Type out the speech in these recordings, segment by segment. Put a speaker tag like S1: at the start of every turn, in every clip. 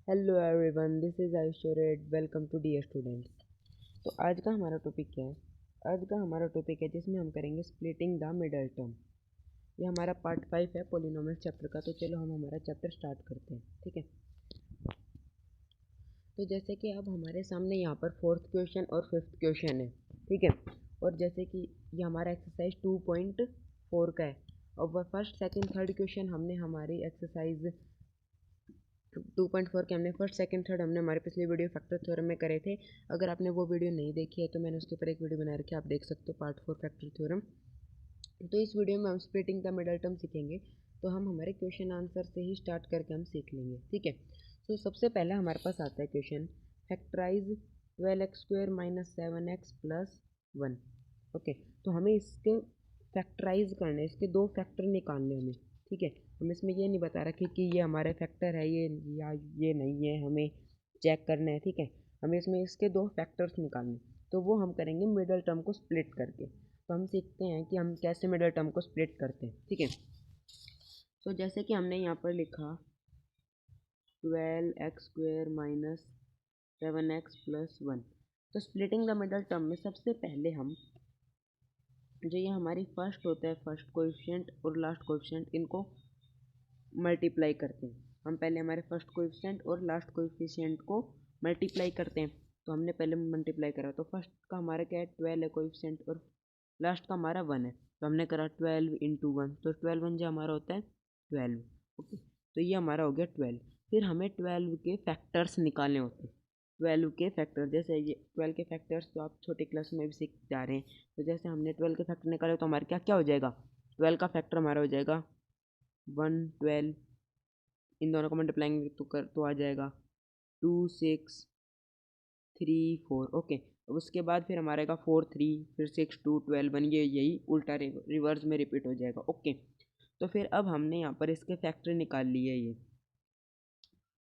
S1: Hello everyone, this is आयुष्योरेड। Welcome to dear students. तो आज का हमारा टॉपिक क्या है? आज का हमारा टॉपिक है जिसमें हम करेंगे स्प्लिटिंग द मिडल टर्म। ये हमारा पार्ट 5 है पॉलिनोमियल चैप्टर का। तो चलो हम हमारा चैप्टर स्टार्ट करते हैं, ठीक है। तो जैसे कि अब हमारे सामने यहाँ पर फोर्थ क्वेश्चन और फिफ्थ क्वेश्चन है, ठीक है। और जैसे कि ये हमारा एक्सरसाइज 2.4 का है। और वह फर्स्ट सेकंड थर्ड क्वेश्चन हमने हमारी एक्सरसाइज 2.4 के हमने फर्स्ट सेकंड थर्ड हमने हमारे पिछले वीडियो फैक्टर थ्योरम में करे थे। अगर आपने वो वीडियो नहीं देखी है तो मैंने उसके ऊपर एक वीडियो बना रखी है, आप देख सकते हो, पार्ट 4 फैक्टर थ्योरम। तो इस वीडियो में हम स्प्लिटिंग द मिडल टर्म सीखेंगे। तो हम हमारे क्वेश्चन आंसर से ही स्टार्ट करके हम सीख लेंगे, ठीक है। तो सबसे पहले हमारे पास आता है question, factorise 12x² minus 7x plus 1। Okay, तो हमें इसके फैक्टराइज करने, इसके दो फैक्टर निकालने हमें, ठीक है। हम इसमें ये नहीं बता रखे कि ये हमारे फैक्टर है ये या ये नहीं है, हमें चेक करना है, ठीक है। हमें इसमें इसके दो फैक्टर्स निकालने, तो वो हम करेंगे मिडल टर्म को स्प्लिट करके। तो हम सीखते हैं कि हम कैसे मिडल टर्म को स्प्लिट करते हैं, ठीक है। तो जैसे कि हमने यहाँ पर लिखा 12x² माइनस 7x प्लस 1। तो स्प्लिटिंग द मिडल टर्म में सबसे पहले हम जो ये हमारी फर्स्ट होता है, फर्स्ट कोएफिशिएंट और लास्ट कोएफिशिएंट, इनको मल्टीप्लाई करते हैं। हम पहले हमारे फर्स्ट कोएफिशिएंट और लास्ट कोएफिशिएंट को मल्टीप्लाई करते हैं। तो हमने पहले मल्टीप्लाई करा, तो फर्स्ट का हमारा क्या है, 12 है कोएफिशिएंट, और लास्ट का हमारा 1 है। तो हमने करा 12 इंटू 1, तो 12 1 जो हमारा होता है 12। ओके, तो ये हमारा हो गया 12। फिर हमें 12 के फैक्टर्स निकालने होते हैं। 12 के फैक्टर, जैसे ये 12 के फैक्टर्स तो आप छोटी क्लास में भी सीख जा रहे हैं। तो जैसे हमने 12 के फैक्टर निकाले तो हमारे क्या क्या हो जाएगा, 12 का फैक्टर हमारा हो जाएगा 1 12। इन दोनों को मल्टीप्लाइंग तो आ जाएगा 2 6 3 4। ओके, अब उसके बाद फिर हमारा आएगा 4 3, फिर 6 2 12 बन गया, यही उल्टा रिवर्स में रिपीट हो जाएगा। ओके, तो फिर अब हमने यहाँ पर इसके फैक्टर निकाल लिए, ये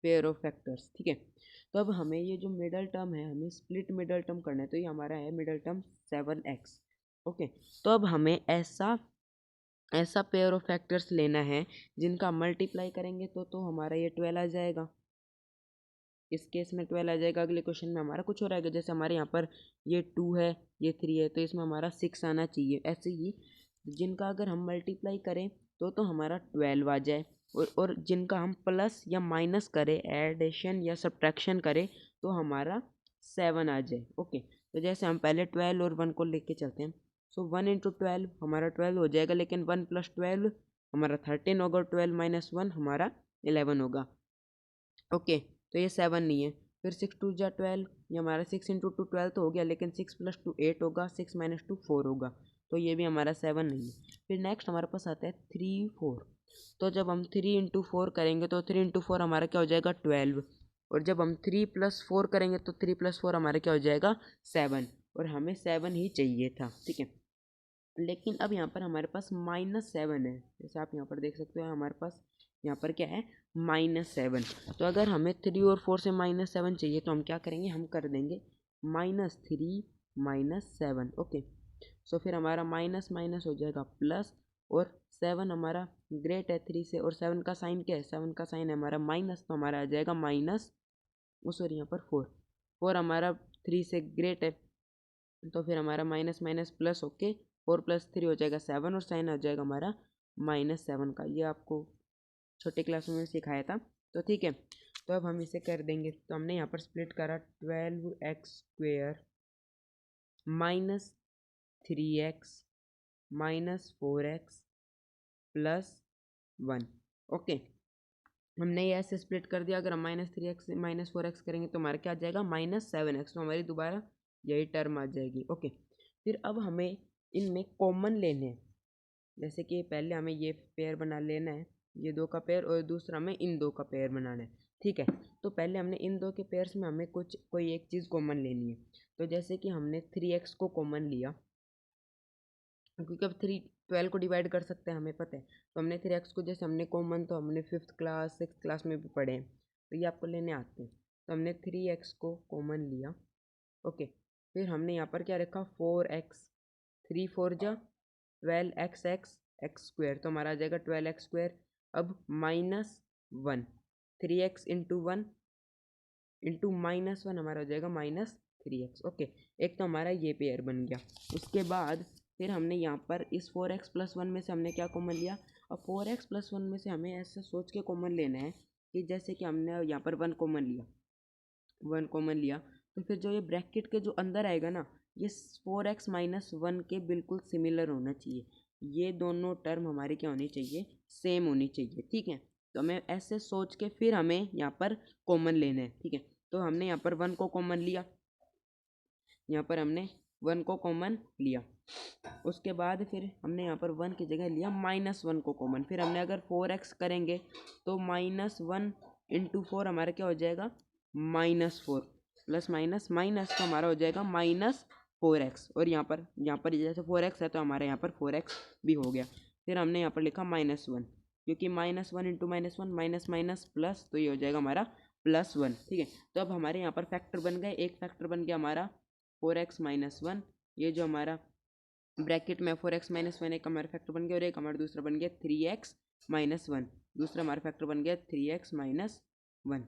S1: पेयर ऑफ फैक्टर्स, ठीक है। तो अब हमें ये जो मिडल टर्म है, हमें स्प्लिट मिडल टर्म करना है। तो ये हमारा है मिडल टर्म 7x। ओके, तो अब हमें ऐसा ऐसा पेयर ऑफ फैक्टर्स लेना है जिनका मल्टीप्लाई करेंगे तो हमारा ये 12 आ जाएगा। इस केस में 12 आ जाएगा। अगले क्वेश्चन में हमारा कुछ और आएगा, जैसे हमारे यहाँ पर ये 2 है, ये 3 है, तो इसमें हमारा 6 आना चाहिए। ऐसे ही जिनका अगर हम मल्टीप्लाई करें तो हमारा 12 आ जाए, और जिनका हम प्लस या माइनस करें, एडिशन या सब्ट्रैक्शन करें, तो हमारा 7 आ जाए। ओके, तो जैसे हम पहले 12 और 1 को लेके चलते हैं। सो 1 इंटू 12 हमारा 12 हो जाएगा, लेकिन 1 प्लस 12 हमारा 13 होगा, 12 माइनस 1 हमारा 11 होगा। ओके, तो ये 7 नहीं है। फिर 6 2 जा 12, ये हमारा 6 इंटू 2 12 तो हो गया, लेकिन 6 प्लस 2 8 होगा, 6 माइनस 2 4 होगा, तो ये भी हमारा 7 नहीं है। फिर नेक्स्ट हमारे पास आता है 3 4। तो जब हम 3 इंटू 4 करेंगे तो 3 इंटू 4 हमारा क्या हो जाएगा 12। और जब हम 3 प्लस 4 करेंगे तो 3 प्लस 4 हमारा क्या हो जाएगा 7। और हमें 7 ही चाहिए था, ठीक है। लेकिन अब यहाँ पर हमारे पास -7 है, जैसे आप यहाँ पर देख सकते हो, हमारे पास यहाँ पर क्या है -7। तो अगर हमें 3 और 4 से -7 चाहिए तो हम क्या करेंगे, हम कर देंगे -3 -7। ओके, सो फिर हमारा माइनस माइनस हो जाएगा प्लस, और 7 हमारा ग्रेट है 3 से, और 7 का साइन क्या है, 7 का साइन है हमारा माइनस, तो हमारा आ जाएगा माइनस, सॉरी यहाँ पर 4। 4 हमारा 3 से ग्रेट है, तो फिर हमारा माइनस माइनस प्लस होके 4 प्लस 3 हो जाएगा 7, और साइन आ जाएगा हमारा -7 का। ये आपको छोटे क्लास में सिखाया था, तो ठीक है। तो अब हम इसे कर देंगे। तो हमने यहाँ पर स्प्लिट करा 12x² minus 3x minus 4x plus 1। Okay, हमने ये ऐसे स्प्लिट कर दिया। अगर हम -3x -4x करेंगे तो हमारा क्या आ जाएगा -7x, तो हमारी दोबारा यही टर्म आ जाएगी। ओके, फिर अब हमें इनमें कॉमन लेने हैं। जैसे कि पहले हमें ये पेयर बना लेना है, ये दो का पेयर, और दूसरा हमें इन दो का पेयर बनाना है, ठीक है। तो पहले हमने इन दो के पेयर्स में हमें कोई एक चीज़ कॉमन लेनी है। तो जैसे कि हमने 3x को कॉमन लिया, क्योंकि अब 12 को डिवाइड कर सकते हैं, हमें पता है। तो हमने 3x को, जैसे हमने कॉमन, तो हमने 5th क्लास 6th क्लास में भी पढ़े हैं, तो ये आपको लेने आते हैं। तो हमने 3x को कॉमन लिया। ओके, फिर हमने यहाँ पर क्या रखा 4x, 3 4 जा 12x एक्स स्क्वायर, तो हमारा आ जाएगा 12x स्क्वायर। अब -1, 3x इंटू 1 इंटू -1 हमारा हो जाएगा -3x। ओके, एक तो हमारा ये पेयर बन गया। उसके बाद फिर हमने यहाँ पर इस 4x + 1 में से हमने क्या कॉमन लिया। और 4x + 1 में से हमें ऐसा सोच के कॉमन लेना है कि जैसे कि हमने यहाँ पर 1 कॉमन लिया, तो फिर जो ये ब्रैकेट के जो अंदर आएगा ना, ये 4x - 1 के बिल्कुल सिमिलर होना चाहिए। ये दोनों टर्म हमारी क्या होनी चाहिए, सेम होनी चाहिए। ठीक है, तो हमें ऐसे सोच के फिर हमें यहाँ पर कॉमन लेना है। ठीक है, तो हमने यहाँ पर 1 को कॉमन लिया, यहाँ पर हमने 1 को कॉमन लिया। उसके बाद फिर हमने यहाँ पर 1 की जगह लिया -1 को कॉमन। फिर हमने अगर 4x करेंगे तो -1 × 4 हमारा क्या हो जाएगा, -4 प्लस माइनस तो हमारा हो जाएगा -4x। और यहाँ पर जैसे 4x है तो हमारे यहाँ पर 4x भी हो गया। फिर हमने यहाँ पर लिखा -1, क्योंकि -1 × -1 माइनस माइनस प्लस, तो ये हो जाएगा हमारा +1। ठीक है, तो अब हमारे यहाँ पर फैक्टर बन गए। एक फैक्टर बन गया हमारा 4x - 1, ये जो हमारा ब्रैकेट में 4x - 1 एक हमारा फैक्टर बन गया, और एक हमारा दूसरा बन गया 3x - 1, दूसरा हमारा फैक्टर बन गया 3x - 1।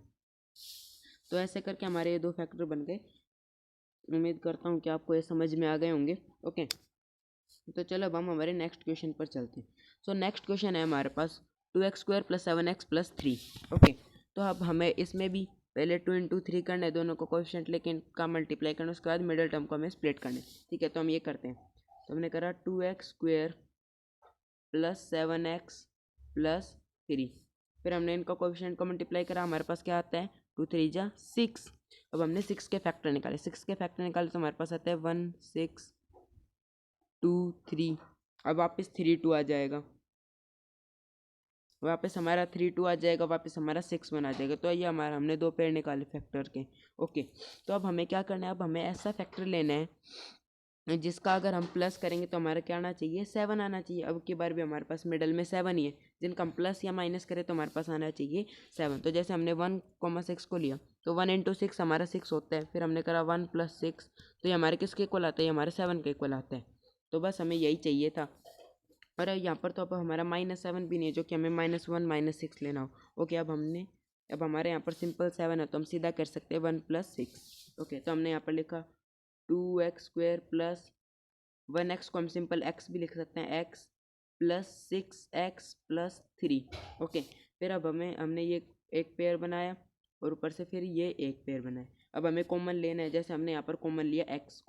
S1: तो ऐसे करके हमारे ये दो फैक्टर बन गए। उम्मीद करता हूँ कि आपको ये समझ में आ गए होंगे। ओके, तो चलो अब हम हमारे नेक्स्ट क्वेश्चन पर चलते हैं। सो नेक्स्ट क्वेश्चन है हमारे पास 2x² + 7x + 3। ओके, तो अब हमें इसमें भी पहले 2 × 3 करना है, दोनों को कोएफिशिएंट लेके इनका मल्टीप्लाई करना है, उसके बाद मिडिल टर्म को हमें स्प्लिट करना है। ठीक है, तो हम ये करते हैं। तो हमने करा 2x² + 7x + 3। फिर हमने इनका कोएफिशिएंट को मल्टीप्लाई करा, हमारे पास क्या आता है 2 3 जा 6। अब हमने 6 के फैक्टर निकाले, 6 के फैक्टर निकाले तो हमारे पास आता है 1 6 2 3। अब वापस 3 2 आ जाएगा, वापस हमारा 3 2 आ जाएगा, वापस हमारा 6 1 आ जाएगा। तो ये हमारा हमने दो पेयर निकाले फैक्टर के। ओके, तो अब हमें क्या करना है, अब हमें ऐसा फैक्टर लेना है जिसका अगर हम प्लस करेंगे तो हमारा क्या आना चाहिए, 7 आना चाहिए। अब की बार भी हमारे पास मिडल में 7 ही है, जिनका हम प्लस या माइनस करें तो हमारे पास आना चाहिए 7। तो जैसे हमने 1,6 को लिया तो 1 × 6 हमारा 6 होता है। फिर हमने करा 1 + 6, तो ये हमारे किसके इक्वल आता है, ये हमारे 7 के इक्वल आता है। तो बस हमें यही चाहिए था। और यहाँ पर तो अब हमारा -7 भी नहीं है, जो कि हमें -1 - 6 लेना हो। ओके, अब हमारे यहाँ पर सिंपल 7 है, तो हम सीधा कर सकते हैं 1 + 6। ओके, तो हमने यहाँ पर लिखा 2x² + 1x को हम सिंपल x भी लिख सकते हैं, x + 6x + 3। ओके, फिर अब हमने ये एक पेयर बनाया और ऊपर से फिर ये एक पेयर बनाया। अब हमें कॉमन लेना है, जैसे हमने यहाँ पर कॉमन लिया x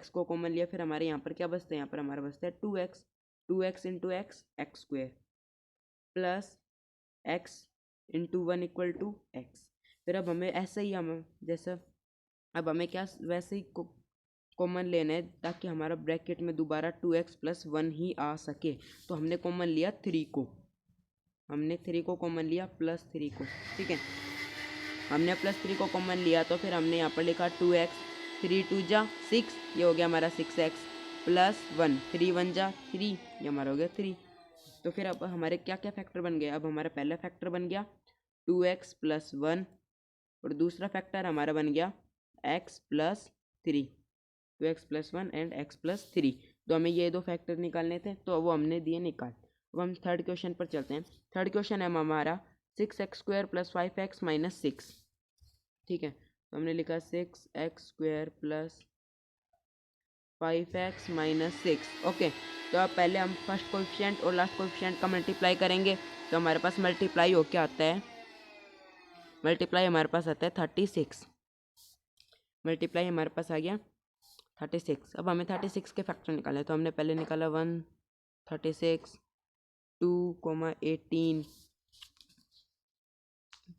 S1: को कॉमन लिया। फिर हमारे यहाँ पर क्या बचता है, यहाँ पर हमारा बचता है 2x × x x² + x × 1 = x। फिर अब हमें ऐसे ही जैसा अब हमें क्या वैसे ही कॉमन लेना है, ताकि हमारा ब्रैकेट में दोबारा 2x + 1 ही आ सके। तो हमने कॉमन लिया 3 को, हमने 3 को कॉमन लिया +3 को। ठीक है, हमने +3 को कॉमन लिया, तो फिर हमने यहाँ पर लिखा 2x 3 2 जा 6, ये हो गया हमारा 6x + 1 3 1 जा 3, ये हमारा हो गया 3। तो फिर अब हमारे क्या क्या फैक्टर बन गए, अब हमारा पहला फैक्टर बन गया 2x + 1, और दूसरा फैक्टर हमारा बन गया x + 3, 2x + 1 एंड x + 3। तो हमें ये दो फैक्टर निकालने थे, तो वो हमने दिए निकाल। अब हम थर्ड क्वेश्चन पर चलते हैं। थर्ड क्वेश्चन है हमारा 6x² + 5x - 6। ठीक है, तो हमने लिखा 6x² + 5x - 6। ओके, तो अब पहले हम फर्स्ट कोएफिशिएंट और लास्ट कोएफिशिएंट का मल्टीप्लाई करेंगे। तो हमारे पास मल्टीप्लाई हो क्या आता है, मल्टीप्लाई हमारे पास आता है 36। मल्टीप्लाई हमारे पास आ गया 36। अब हमें 36 के फैक्टर निकालने, तो हमने पहले निकाला 1 36 2 18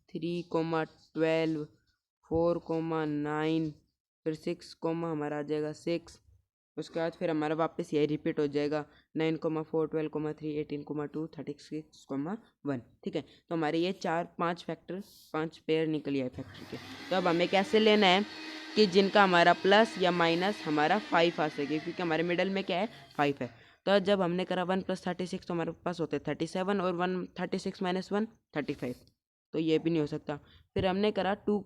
S1: 3 12 4 9, फिर 6 हमारा आ जाएगा 6। उसके बाद फिर हमारा वापस यही रिपीट हो जाएगा 9 4 12 3 18 2 36 1। ठीक है, तो हमारे ये 5 फैक्टर 5 पेयर निकल आए फैक्टर के। तो अब हमें कैसे लेना है कि जिनका हमारा प्लस या माइनस हमारा 5 आ सके, क्योंकि हमारे मिडल में क्या है 5 है। तो जब हमने करा 1 + 36, तो हमारे पास होते 37, और 1 36 - 1 35, तो ये भी नहीं हो सकता। फिर हमने करा 2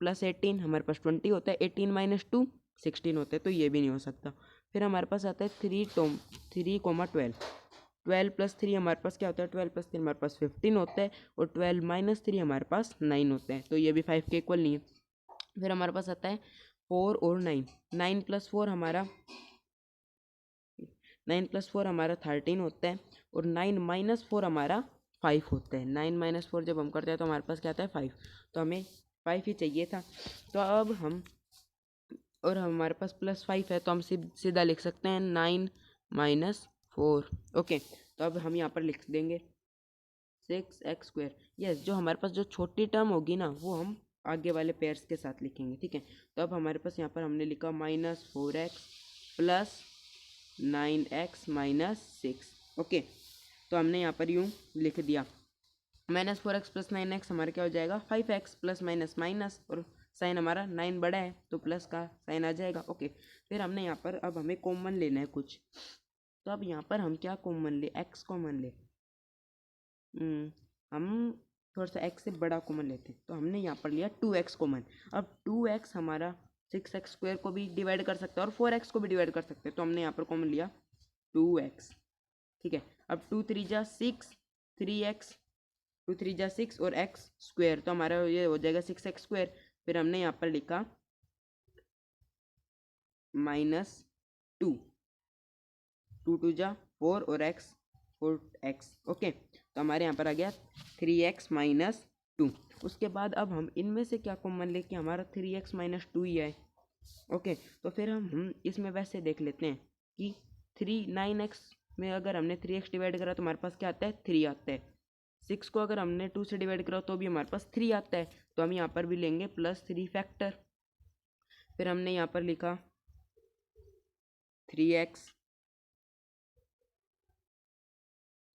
S1: + 18, हमारे पास 20 होता है, 18 - 2 16 होते हैं, तो ये भी नहीं हो सकता। फिर हमारे पास आता है 3 12, 12 + 3 हमारे पास क्या होता है, 12 + 3 हमारे पास 15 होता है, और 12 - 3 हमारे पास 9 होते हैं, तो ये भी 5 के इक्वल नहीं है। फिर हमारे पास आता है 4 और 9, 9 + 4 हमारा 13 होता है, और 9 - 4 हमारा 5 होता है। 9 - 4 जब हम करते हैं तो हमारे पास क्या आता है 5, तो हमें 5 ही चाहिए था। तो अब हम, और हमारे पास +5 है, तो हम सीधा लिख सकते हैं 9 - 4। ओके, तो अब हम यहाँ पर लिख देंगे 6x²। यस, जो हमारे पास जो छोटी टर्म होगी ना वो हम आगे वाले पेयर्स के साथ लिखेंगे, ठीक है। तो अब हमारे पास यहाँ पर हमने लिखा -4x + 9x - 6। ओके, तो हमने यहाँ पर यूँ लिख दिया। -4x + 9x हमारा क्या हो जाएगा 5x, प्लस माइनस माइनस, और साइन हमारा 9 बड़ा है तो प्लस का साइन आ जाएगा। ओके, फिर हमने यहाँ पर अब हमें कॉमन लेना है कुछ, तो अब यहाँ पर हम क्या कॉमन ले, x कॉमन ले। हम थोड़ा सा x से बड़ा कॉमन लेते हैं, तो हमने यहाँ पर लिया 2x कॉमन। अब 2x हमारा 6x² को भी डिवाइड कर सकता है और 4x को भी डिवाइड कर सकते हैं, तो हमने यहाँ पर कॉमन लिया 2x, ठीक है। अब 2 3 जा 6, 3x, 2 3 जा 6 और x², तो हमारा ये हो जाएगा 6x²। फिर हमने यहाँ पर लिखा -2, 2 2 जा 4 और x 4x। ओके, तो हमारे यहाँ पर आ गया 3x - 2। उसके बाद अब हम इनमें से क्या कॉमन लेके हमारा 3x - 2 ही है। ओके, तो फिर हम इसमें वैसे देख लेते हैं कि 9x में अगर हमने 3x डिवाइड करा तो हमारे पास क्या आता है 3 आता है। 6 को अगर हमने 2 से डिवाइड करा तो भी हमारे पास 3 आता है, तो हम यहाँ पर भी लेंगे +3 फैक्टर। फिर हमने यहाँ पर लिखा 3x।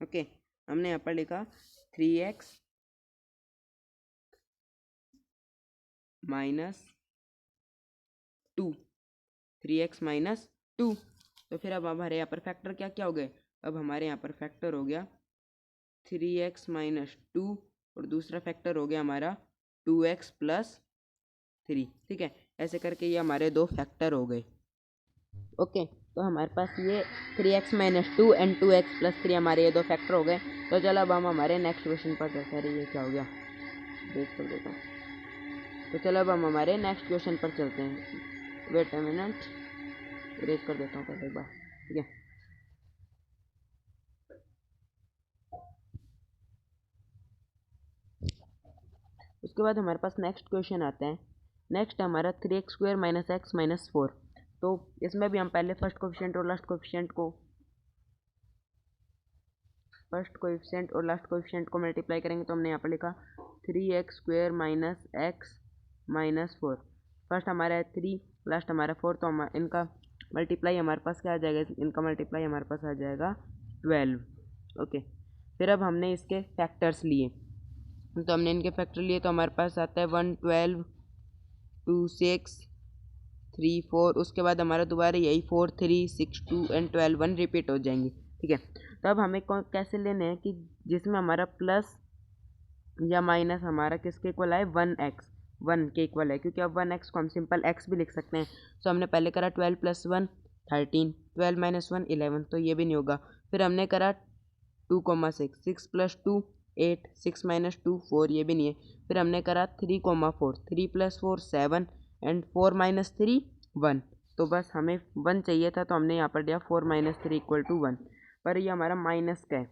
S1: ओके, हमने यहाँ पर लिखा 3x - 2, 3x - 2। तो फिर अब हमारे यहाँ पर फैक्टर क्या क्या हो गए, अब हमारे यहाँ पर फैक्टर हो गया 3x - 2, और दूसरा फैक्टर हो गया हमारा 2x + 3, ठीक है। ऐसे करके ये हमारे दो फैक्टर हो गए। ओके, तो हमारे पास ये 3x - 2 एंड 2x + 3 हमारे ये दो फैक्टर हो गए। तो चलो अब हम हमारे नेक्स्ट क्वेश्चन पर चलते हैं। ये क्या हो गया, देख कर देता हूँ। तो चलो अब हम हमारे नेक्स्ट क्वेश्चन पर चलते हैं। वेट अ मिनट, इरेज कर देता हूँ पहले एक बार, ठीक है। उसके बाद हमारे पास नेक्स्ट क्वेश्चन आता है। नेक्स्ट हमारा 3x² - x - 4। तो इसमें भी हम पहले फर्स्ट कोएफिशिएंट और लास्ट कोएफिशिएंट को मल्टीप्लाई करेंगे। तो हमने यहाँ पर लिखा 3x² - x - 4। फर्स्ट हमारा है 3, लास्ट हमारा 4, तो हम इनका मल्टीप्लाई हमारे पास क्या आ जाएगा, इनका मल्टीप्लाई हमारे पास आ जाएगा 12। ओके, फिर अब हमने इसके फैक्टर्स लिए, तो हमने इनके फैक्टर लिए, तो हमारे पास आता है 1 12 2 6 3 4। उसके बाद हमारा दोबारा यही 4 3 6 2 एंड 12 1 रिपीट हो जाएंगे, ठीक है। तो अब हमें कैसे लेने हैं कि जिसमें हमारा प्लस या माइनस हमारा किसके इक्वल आए 1x, 1 के इक्वल है, क्योंकि अब 1x को हम सिंपल x भी लिख सकते हैं। तो हमने पहले करा 12 + 1 13, 12 - 1 11, तो ये भी नहीं होगा। फिर हमने करा 2 6, 6 + 2 8, 6 - 2 4, ये भी नहीं है। फिर हमने करा 3 4, 3 + 4 7 एंड 4 - 3 1। तो बस हमें 1 चाहिए था, तो हमने यहाँ पर दिया 4 - 3 = 1। पर ये हमारा माइनस का है,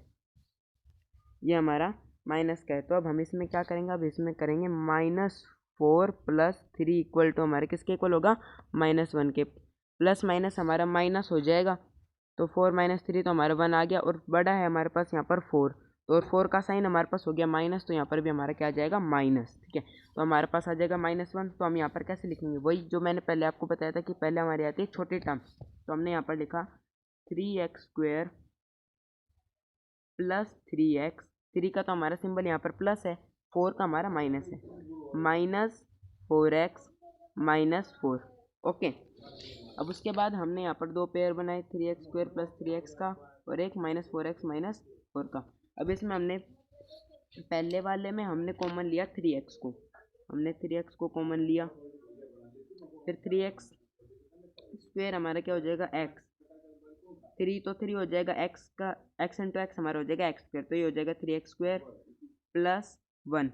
S1: ये हमारा माइनस का है। तो अब हम इसमें क्या करेंगे, अब इसमें करेंगे -4 + 3 = हमारे किसके इक्वल होगा -1 के। प्लस माइनस हमारा माइनस हो जाएगा, तो 4 - 3 तो हमारा 1 आ गया, और बड़ा है हमारे पास यहाँ पर 4, तो 4 का साइन हमारे पास हो गया माइनस, तो यहाँ पर भी हमारा क्या आ जाएगा माइनस, ठीक है। तो हमारे पास आ जाएगा -1। तो हम यहाँ पर कैसे लिखेंगे, वही जो मैंने पहले आपको बताया था कि पहले हमारी आती है छोटी टर्म। तो हमने यहाँ पर लिखा 3x² + 3x, 3 का तो हमारा सिंबल यहाँ पर प्लस है, 4 का हमारा माइनस है, -4x - 4। ओके, अब उसके बाद हमने यहाँ पर दो पेयर बनाए 3x² + 3x का, और एक -4x - 4 का। अब इसमें हमने पहले वाले में हमने कॉमन लिया 3x को, हमने 3x को कॉमन लिया। फिर 3x² हमारा क्या हो जाएगा x, 3 तो 3 हो जाएगा, x का x × x हमारा हो जाएगा x², तो ये हो जाएगा 3x² + 1,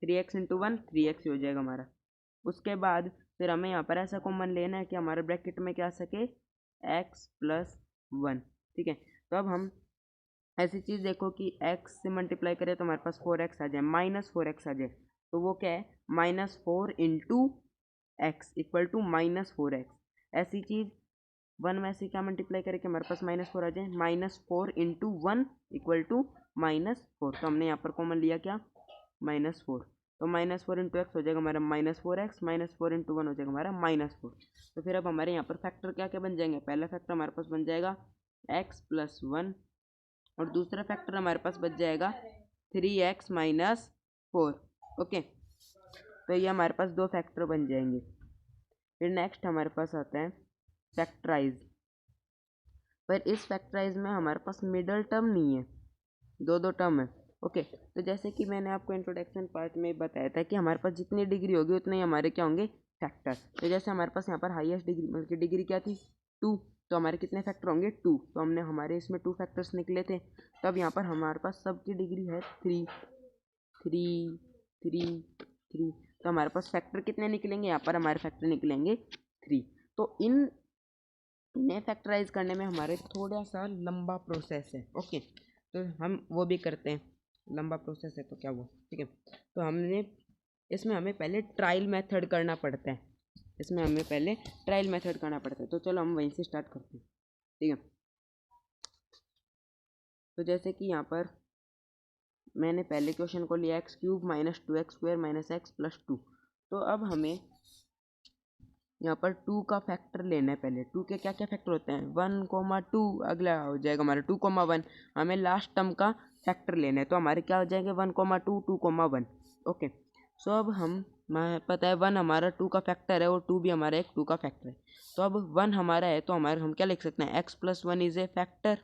S1: 3x × 1 3x हो जाएगा हमारा। उसके बाद फिर हमें यहाँ पर ऐसा कॉमन लेना है कि हमारे ब्रैकेट में क्या आ सके, x+1। ठीक है, तो अब हम ऐसी चीज़ देखो कि x से मल्टीप्लाई करें तो हमारे पास 4x आ जाए, -4x आ जाए, तो वो क्या है, -4 into x equal to -4x। ऐसी चीज़ 1 में से क्या मल्टीप्लाई करें कि हमारे पास -4 आ जाए, -4 इंटू 1 इक्वल टू -4। तो हमने यहाँ पर कॉमन लिया क्या, -4, तो -4 इंटू एक्स हो जाएगा हमारा -4x, -4 इंटू 1 हो जाएगा हमारा -4। तो फिर अब हमारे यहाँ पर फैक्टर क्या क्या बन जाएंगे, पहला फैक्टर हमारे पास बन जाएगा x+1 और दूसरा फैक्टर हमारे पास बच जाएगा 3x-4। ओके, तो ये हमारे पास दो फैक्टर बन जाएंगे। फिर नेक्स्ट हमारे पास आता है फैक्टराइज। पर इस फैक्टराइज में हमारे पास मिडल टर्म नहीं है, दो दो टर्म है। ओके, तो जैसे कि मैंने आपको इंट्रोडक्शन पार्ट में बताया था कि हमारे पास जितनी डिग्री होगी उतने ही हमारे क्या होंगे, फैक्टर। तो जैसे हमारे पास यहाँ पर हाईएस्ट डिग्री मतलब की डिग्री क्या थी, 2, तो हमारे कितने फैक्टर होंगे, 2। तो हमने हमारे इसमें 2 फैक्टर्स निकले थे। तब यहाँ पर हमारे पास सबकी डिग्री है 3 3 3 3। तो हमारे पास फैक्टर कितने निकलेंगे, यहाँ पर हमारे फैक्टर निकलेंगे 3। तो इन्हें फैक्टराइज करने में हमारे थोड़ा सा लंबा प्रोसेस है। ओके, तो हम वो भी करते हैं, लंबा प्रोसेस है तो क्या हुआ, ठीक है। तो हमने इसमें हमें पहले ट्रायल मेथड करना पड़ता है, इसमें हमें पहले ट्रायल मेथड करना पड़ता है। तो चलो हम वहीं से स्टार्ट करते हैं, ठीक है। तो जैसे कि यहाँ पर मैंने पहले क्वेश्चन को लिया x³ - 2x² - x+2। तो अब हमें यहाँ पर 2 का फैक्टर लेना है। पहले 2 के क्या क्या फैक्टर होते हैं, 1, 2, अगला हो जाएगा हमारा 2, 1। हमें लास्ट टर्म का फैक्टर लेना है, तो हमारे क्या हो जाएंगे 1, 2, 2, 1। ओके, सो अब हम पता है 1 हमारा 2 का फैक्टर है और 2 भी हमारा एक 2 का फैक्टर है। तो अब 1 हमारा है तो हमारे हम क्या लिख सकते हैं, x+1 is a factor,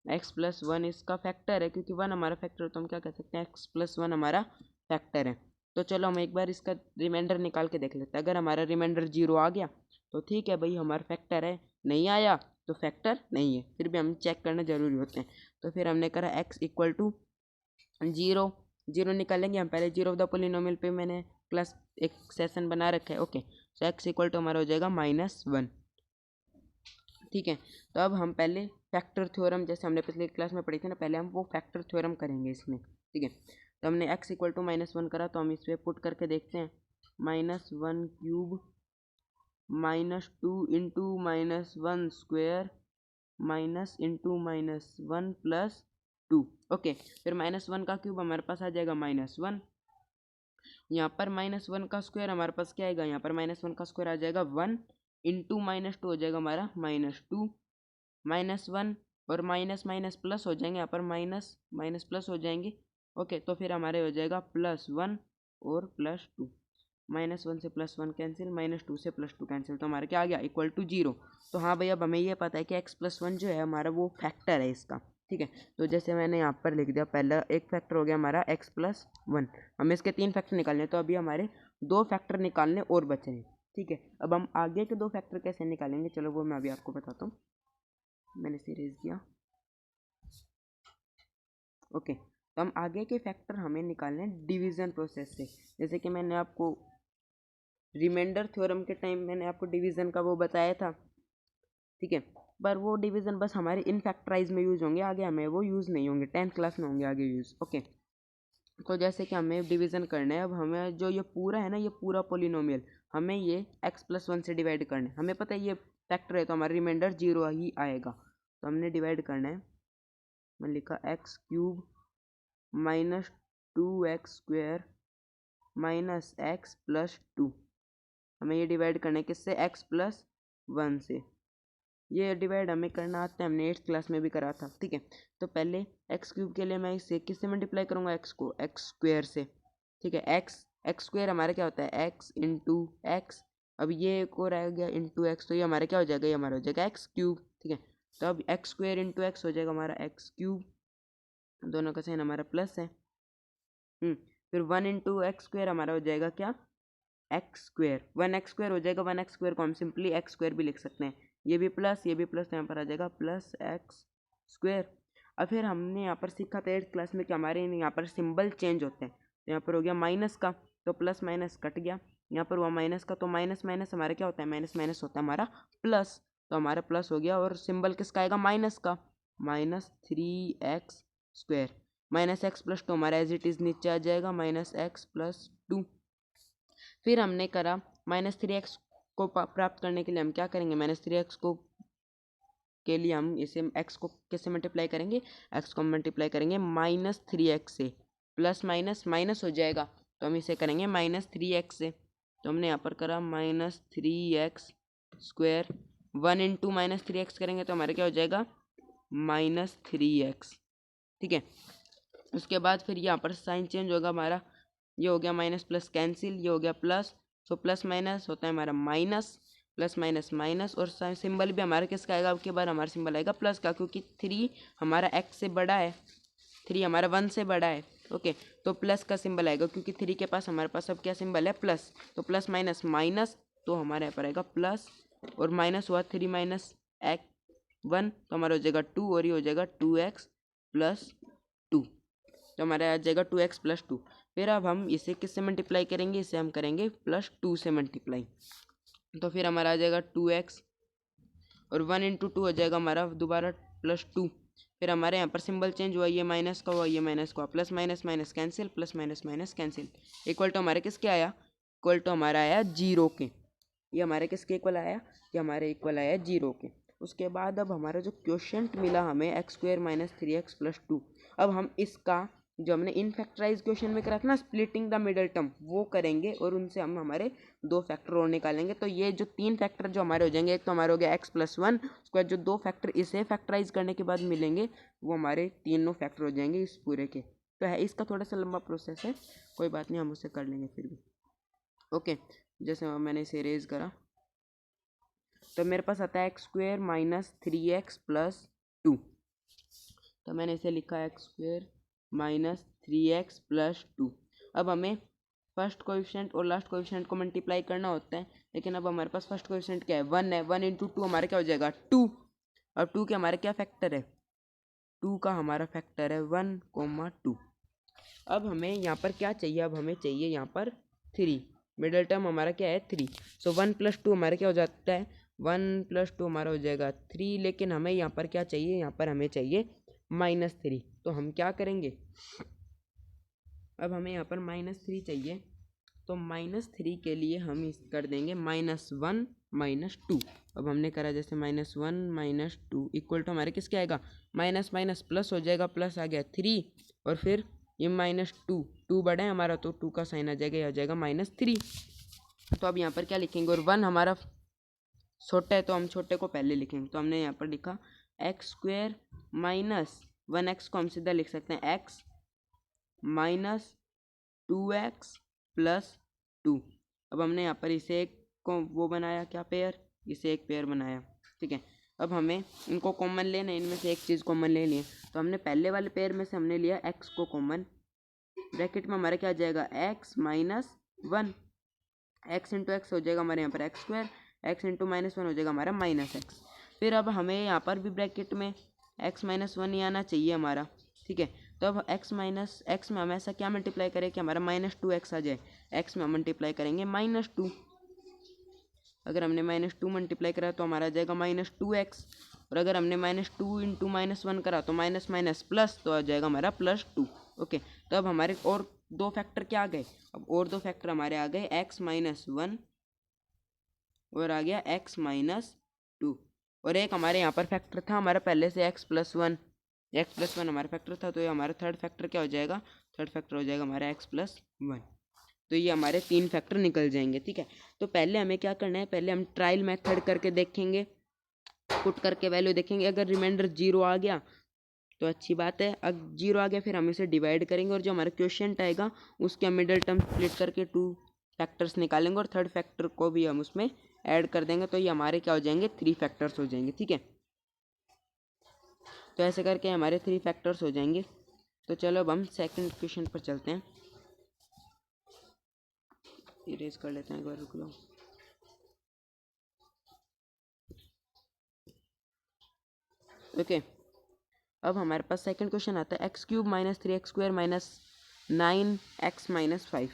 S1: x+1 इसका फैक्टर है, क्योंकि 1 हमारा फैक्टर है तो हम क्या कह सकते हैं, x+1 हमारा फैक्टर है। तो चलो हम एक बार इसका रिमाइंडर निकाल के देख लेते हैं। अगर हमारा रिमाइंडर 0 आ गया तो ठीक है भाई, हमारा फैक्टर है, नहीं आया तो फैक्टर नहीं है, फिर भी हम चेक करना जरूरी होते हैं। तो फिर हमने करा x इक्वल टू 0 0 निकालेंगे हम पहले। 0 ऑफ द पोलिनोमियल पे मैंने क्लास एक सेशन बना रखा है। Okay, so x equal to हमारा हो जाएगा -1, ठीक है। तो अब हम पहले फैक्टर थ्योरम, जैसे हमने पिछले क्लास में पढ़ी थी ना, पहले हम वो फैक्टर थ्योरम करेंगे इसमें, ठीक है। तो हमने x इक्वल टू -1 करा, तो हम इस पर पुट करके देखते हैं, -1³ -2 इंटू -1² माइनस इंटू -1 + 2। ओके, फिर -1 का क्यूब हमारे पास आ जाएगा -1। यहाँ पर -1 का स्क्वायर हमारे पास क्या आएगा, यहाँ पर -1 का स्क्वायर आ जाएगा 1 इंटू -2 हो जाएगा हमारा -2, -1 और माइनस माइनस प्लस हो जाएंगे, यहाँ पर माइनस माइनस प्लस हो जाएंगे। ओके, तो फिर हमारे हो जाएगा +1 और +2। -1 से +1 कैंसिल, -2 से +2 कैंसिल, तो हमारा क्या आ गया, इक्वल टू 0। तो हाँ भाई, अब हमें ये पता है कि x+1 जो है हमारा वो फैक्टर है इसका, ठीक है। तो जैसे मैंने यहाँ पर लिख दिया, पहला एक फैक्टर हो गया हमारा x+1। हमें इसके 3 फैक्टर निकालने हैं, तो अभी हमारे 2 फैक्टर निकालने और बचे हैं, ठीक है। अब हम आगे के 2 फैक्टर कैसे निकालेंगे, चलो वो मैं अभी आपको बताता हूँ। मैंने इसे इरेज किया। ओके, तो हम आगे के फैक्टर हमें निकालने हैं डिवीज़न प्रोसेस से। जैसे कि मैंने आपको रिमाइंडर थ्योरम के टाइम मैंने आपको डिवीज़न का वो बताया था, ठीक है। पर वो डिवीज़न बस हमारे इन फैक्टराइज में यूज़ होंगे, आगे हमें वो यूज़ नहीं होंगे, 10th क्लास में होंगे आगे यूज़। ओके, तो जैसे कि हमें डिवीज़न करना है, अब हमें जो ये पूरा है ना, ये पूरा पोलिनोमियल हमें ये x+1 से डिवाइड करना है। हमें पता है ये फैक्टर है तो हमारा रिमाइंडर 0 ही आएगा। तो हमने डिवाइड करना है, मैंने लिखा x³ -2x² -x+2। हमें ये डिवाइड करना है किससे, x+1 से। ये डिवाइड हमें करना आता है, हमने 8th क्लास में भी करा था, ठीक है। तो पहले x³ के लिए मैं इसे किससे मल्टीप्लाई करूँगा, x को x² से, ठीक है। x² हमारा क्या होता है, x इंटू एक्स। अब ये एक और आ गया इंटू एक्स, तो ये हमारा क्या हो जाएगा, ये हमारा हो जाएगा x³, ठीक है। तो अब x² इंटू एक्स हो जाएगा हमारा x³, दोनों का साइन हमारा प्लस है। फिर 1 इंटू x² हमारा हो जाएगा क्या, x²। 1x² हो जाएगा, 1x² को हम सिंपली x² भी लिख सकते हैं। ये भी प्लस, ये भी प्लस, तो यहाँ पर आ जाएगा +x²। और फिर हमने यहाँ पर सीखा था 8th क्लास में कि हमारे यहाँ पर सिंबल चेंज होते हैं। तो यहाँ पर हो गया माइनस का, तो प्लस माइनस कट गया, यहाँ पर हुआ माइनस का, तो माइनस माइनस हमारा क्या होता है, माइनस माइनस होता है हमारा प्लस, तो हमारा प्लस हो गया। और सिंबल किसका आएगा, माइनस का, -3x²। -x+2 हमारा एज इट इज़ नीचे आ जाएगा, -x+2। फिर हमने करा -3x को प्राप्त करने के लिए हम क्या करेंगे, -3x को के लिए हम इसे x को किससे मल्टीप्लाई करेंगे, x को मल्टीप्लाई करेंगे -3x से, प्लस माइनस माइनस हो जाएगा, तो हम इसे करेंगे -3x से। तो हमने यहाँ पर करा -3x², 1 इंटू -3x करेंगे तो हमारे क्या हो जाएगा, -3x। ठीक है, उसके बाद फिर यहाँ पर साइन चेंज होगा हमारा, ये हो गया माइनस प्लस कैंसिल, ये हो गया प्लस, सो प्लस माइनस होता है हमारा माइनस, प्लस माइनस माइनस, और सिंबल भी हमारा किसका आएगा, अब के बाद हमारा सिंबल आएगा प्लस का, क्योंकि 3 हमारा x से बड़ा है, 3 हमारा 1 से बड़ा है। ओके, तो प्लस का सिंबल आएगा, क्योंकि 3 के पास हमारे पास अब क्या सिंबल है, प्लस, तो प्लस माइनस माइनस, तो हमारे यहाँ पर आएगा प्लस, और माइनस हुआ 3 माइनस 1, तो हमारा हो जाएगा 2, और ये हो जाएगा 2x+2, तो हमारा आ जाएगा 2x+2। फिर अब हम इसे किससे मल्टीप्लाई करेंगे, इसे हम करेंगे +2 से मल्टीप्लाई, तो फिर हमारा आ जाएगा 2x, और 1 इंटू 2 हो जाएगा हमारा दोबारा +2। फिर हमारे यहाँ पर सिंबल चेंज हुआ, ये माइनस का हुआ, ये माइनस का हुआ, plus minus minus cancel, plus minus minus cancel, equal to हमारे किसके आया, इक्वल टू हमारा आया 0 के। ये हमारे किसके इक्वल आया, ये हमारे इक्वल आया 0 के। उसके बाद अब हमारा जो क्वेश्चन मिला हमें x² - 3x+2, अब हम इसका जो हमने इन फैक्टराइज क्वेश्चन में करा था ना, स्प्लिटिंग द मिडल टर्म, वो करेंगे और उनसे हम हमारे 2 फैक्टर और निकालेंगे। तो ये जो 3 फैक्टर जो हमारे हो जाएंगे, एक तो हमारे हो गया x+1, उसके बाद जो 2 फैक्टर इसे फैक्टराइज करने के बाद मिलेंगे, वो हमारे तीनों फैक्टर हो जाएंगे इस पूरे के। तो है, इसका थोड़ा सा लंबा प्रोसेस है, कोई बात नहीं, हम उसे कर लेंगे फिर भी। ओके, जैसे मैंने इसे इरेज करा, तो मेरे पास आता है x² - 3x+2, तो मैंने इसे लिखा x² - 3x+2। अब हमें फर्स्ट कोएफिशिएंट और लास्ट कोएफिशिएंट को मल्टीप्लाई करना होता है, लेकिन अब हमारे पास फर्स्ट कोएफिशिएंट क्या है, 1 है, 1 इंटू 2 हमारा क्या हो जाएगा 2, और 2 के हमारे क्या फैक्टर है, 2 का हमारा फैक्टर है 1, 2। अब हमें यहाँ पर क्या चाहिए, अब हमें चाहिए यहाँ पर 3, मिडल टर्म हमारा क्या है 3, सो 1 + 2 हमारा क्या हो जाता है, 1 + 2 हमारा हो जाएगा 3, लेकिन हमें यहाँ पर क्या चाहिए, यहाँ पर हमें चाहिए -3, तो हम क्या करेंगे, अब हमें यहाँ पर -3 चाहिए, तो -3 के लिए हम इस कर देंगे -1 - 2। अब हमने करा जैसे -1 - 2 इक्वल टू हमारे किसके आएगा, माइनस माइनस प्लस हो जाएगा, प्लस आ गया 3, और फिर ये -2, 2 बड़ा है हमारा, तो 2 का साइन आ जाएगा, यह आ जाएगा -3। तो अब यहाँ पर क्या लिखेंगे, और 1 हमारा छोटा है, तो हम छोटे को पहले लिखेंगे, तो हमने यहाँ पर लिखा x² - 1x को हम सीधा लिख सकते हैं x - 2x+2। अब हमने यहाँ पर इसे एक को वो बनाया, क्या पेयर, इसे एक पेयर बनाया। ठीक है, अब हमें इनको कॉमन लेना है, इनमें से एक चीज़ कॉमन ले ली, तो हमने पहले वाले पेयर में से हमने लिया x को कॉमन, ब्रैकेट में हमारा क्या आ जाएगा x - 1, x इंटू एक्स हो जाएगा हमारे यहाँ पर x², x इंटू -1 हो जाएगा हमारा -x। फिर अब हमें यहाँ पर भी ब्रैकेट में x - 1 ही आना चाहिए हमारा। ठीक है, तो अब x में हम ऐसा क्या मल्टीप्लाई करें कि हमारा -2x आ जाए, x में हम मल्टीप्लाई करेंगे -2, अगर हमने -2 मल्टीप्लाई करा तो हमारा आ जाएगा -2x, और अगर हमने -2 इंटू -1 करा तो माइनस माइनस प्लस, तो आ जाएगा हमारा +2। ओके, तो अब हमारे और 2 फैक्टर क्या आ गए, अब और 2 फैक्टर हमारे आ गए x - 1 और आ गया x - 2, और एक हमारे यहाँ पर फैक्टर था हमारा पहले से x+1 हमारा फैक्टर था, तो ये हमारा थर्ड फैक्टर क्या हो जाएगा, थर्ड फैक्टर हो जाएगा हमारा x+1। तो ये हमारे 3 फैक्टर निकल जाएंगे। ठीक है, तो पहले हमें क्या करना है, पहले हम ट्रायल मेथड करके देखेंगे, पुट करके वैल्यू देखेंगे, अगर रिमाइंडर 0 आ गया तो अच्छी बात है, अगर 0 आ गया फिर हम इसे डिवाइड करेंगे, और जो हमारा क्वेश्चन आएगा उसके मिडल टर्म स्प्लिट करके 2 फैक्टर्स निकालेंगे, और थर्ड फैक्टर को भी हम उसमें ऐड कर देंगे, तो ये हमारे क्या हो जाएंगे, 3 फैक्टर्स हो जाएंगे। ठीक है, तो ऐसे करके हमारे 3 फैक्टर्स हो जाएंगे। तो चलो अब हम सेकंड क्वेश्चन पर चलते हैं, इरेज कर लेते हैं एक बार, रुक लो। ओके, अब हमारे पास सेकंड क्वेश्चन आता है x³ - 3x² - 9x - 5।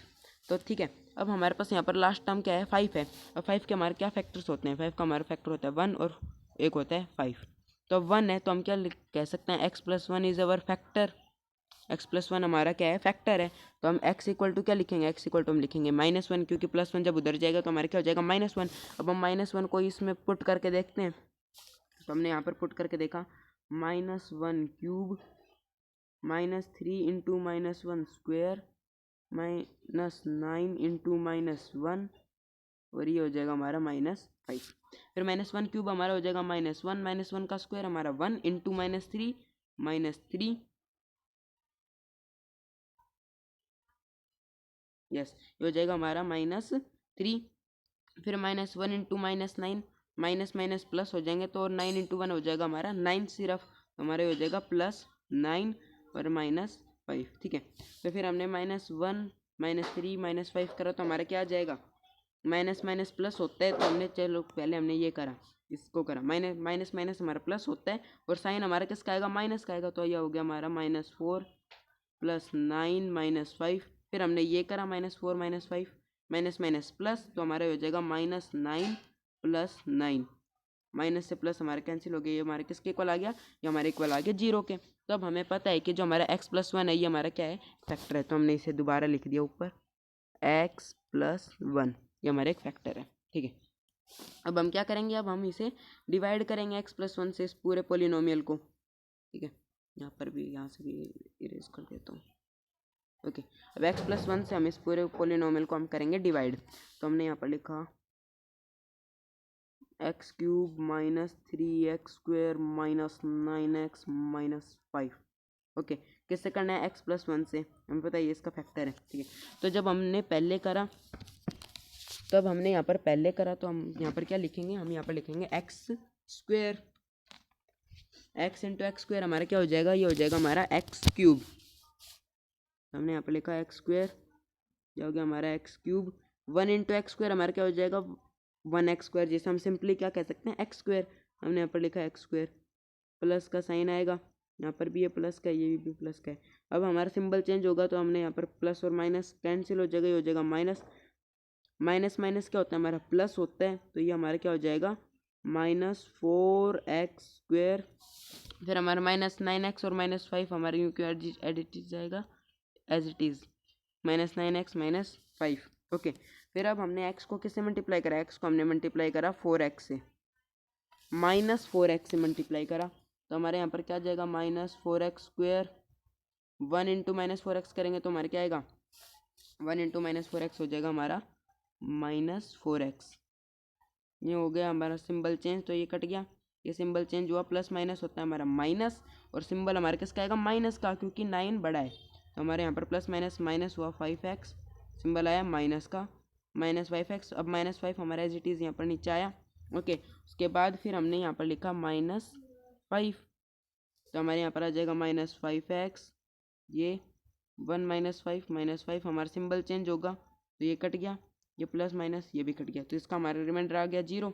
S1: तो ठीक है, अब हमारे पास यहाँ पर लास्ट टर्म क्या है, 5 है। और 5 के हमारे क्या फैक्टर्स होते हैं, 5 का हमारा फैक्टर होता है 1 और एक होता है 5। तो 1 है तो हम क्या कह सकते हैं, x+1 is our factor. x+1 हमारा क्या है, फैक्टर है। तो हम x इक्वल टू क्या लिखेंगे, x इक्वल टू हम लिखेंगे -1, क्योंकि +1 जब उधर जाएगा तो हमारा क्या हो जाएगा, -1। अब हम -1 को इसमें पुट करके देखते हैं। तो हमने यहाँ पर पुट करके देखा, -1 क्यूब -3 इंटू -1 स्क्वेयर -9 इंटू -1 और ये हो जाएगा हमारा -5। फिर -1 क्यूब हमारा हो जाएगा -1 -1 का स्क्वायर हमारा 1 इंटू -3 -3 यस, ये हो जाएगा हमारा -3। फिर -1 इंटू -9 माइनस माइनस प्लस हो जाएंगे तो 9 इंटू 1 हो जाएगा हमारा 9 सिर्फ, तो हमारा हो जाएगा +9 और -5। ठीक है, तो फिर हमने -1 -3 -5 करा तो हमारा क्या आ जाएगा, माइनस माइनस प्लस होता है। तो हमने चलो पहले हमने ये करा, इसको करा माइनस माइनस हमारा प्लस होता है और साइन हमारा किसका आएगा, माइनस का आएगा। तो यह हो गया हमारा -4 +9 -5। फिर हमने ये करा -4 -5 माइनस माइनस प्लस, तो हमारा हो जाएगा -9 +9। माइनस से प्लस हमारे कैंसिल हो गया, ये हमारे किसके इक्वल आ गया, ये हमारे इक्वल आ गया 0 के। तो अब हमें पता है कि जो हमारा x+1 है ये हमारा क्या है, फैक्टर है। तो हमने इसे दोबारा लिख दिया ऊपर, x+1 ये हमारा एक फैक्टर है। ठीक है, अब हम क्या करेंगे, अब हम इसे डिवाइड करेंगे x+1 से इस पूरे पोलिनोमियल को। ठीक है, यहाँ पर भी, यहाँ से भी इरेज कर देता हूँ। ओके, अब x+1 से हम इस पूरे पोलिनोमियल को हम करेंगे डिवाइड। तो हमने यहाँ पर लिखा x³ -3x² -9x -5। ओके, किससे करना है, x+1 से, हमें पता है ये इसका फैक्टर है। ठीक है, तो जब हमने पहले करा, तब हमने यहाँ पर पहले करा तो हम यहाँ पर क्या लिखेंगे, हम यहाँ पर लिखेंगे x², x इंटू x² हमारा क्या हो जाएगा, ये हो जाएगा हमारा x³। हमने यहाँ पर लिखा x², क्या हो गया हमारा x³। 1 इंटू x² हमारा क्या हो जाएगा, 1x², जैसे हम सिंपली क्या कह सकते हैं, x²। हमने यहाँ पर लिखा x², प्लस का साइन आएगा, यहाँ पर भी ये प्लस का, ये भी प्लस का है। अब हमारा सिंबल चेंज होगा तो हमने यहाँ पर प्लस और माइनस कैंसिल हो जाएगा, ये हो जाएगा माइनस। माइनस माइनस क्या होता है, हमारा प्लस होता है। तो ये हमारा क्या हो जाएगा, -4x²। फिर हमारा -9x और -5 हमारे यूँ क्यों एडिट जाएगा as it is, -9x -5। Okay, फिर अब हमने x को किससे मल्टीप्लाई करा, x को हमने मल्टीप्लाई करा 4x से, -4x से मल्टीप्लाई करा। तो हमारे यहाँ पर क्या आ जाएगा, -4x²। 1 इंटू -4x करेंगे तो हमारे क्या आएगा, 1 इंटू -4x हो जाएगा हमारा -4x। ये हो गया हमारा सिंबल चेंज, तो ये कट गया, ये सिंबल चेंज हुआ, प्लस माइनस होता है हमारा माइनस, और सिंबल हमारे किसका आएगा, माइनस का, क्योंकि 9 बड़ा है। तो हमारे यहाँ पर प्लस माइनस माइनस हुआ 5x, सिंबल आया माइनस का, -5x। अब -5 हमारा एज इट इज़ यहाँ पर नीचे आया। ओके, उसके बाद फिर हमने यहाँ पर लिखा -5, तो हमारे यहाँ पर आ जाएगा -5x। ये 1 -5 -5 हमारा सिंबल चेंज होगा, तो ये कट गया, ये प्लस माइनस ये भी कट गया, तो इसका हमारा रिमाइंडर आ गया 0।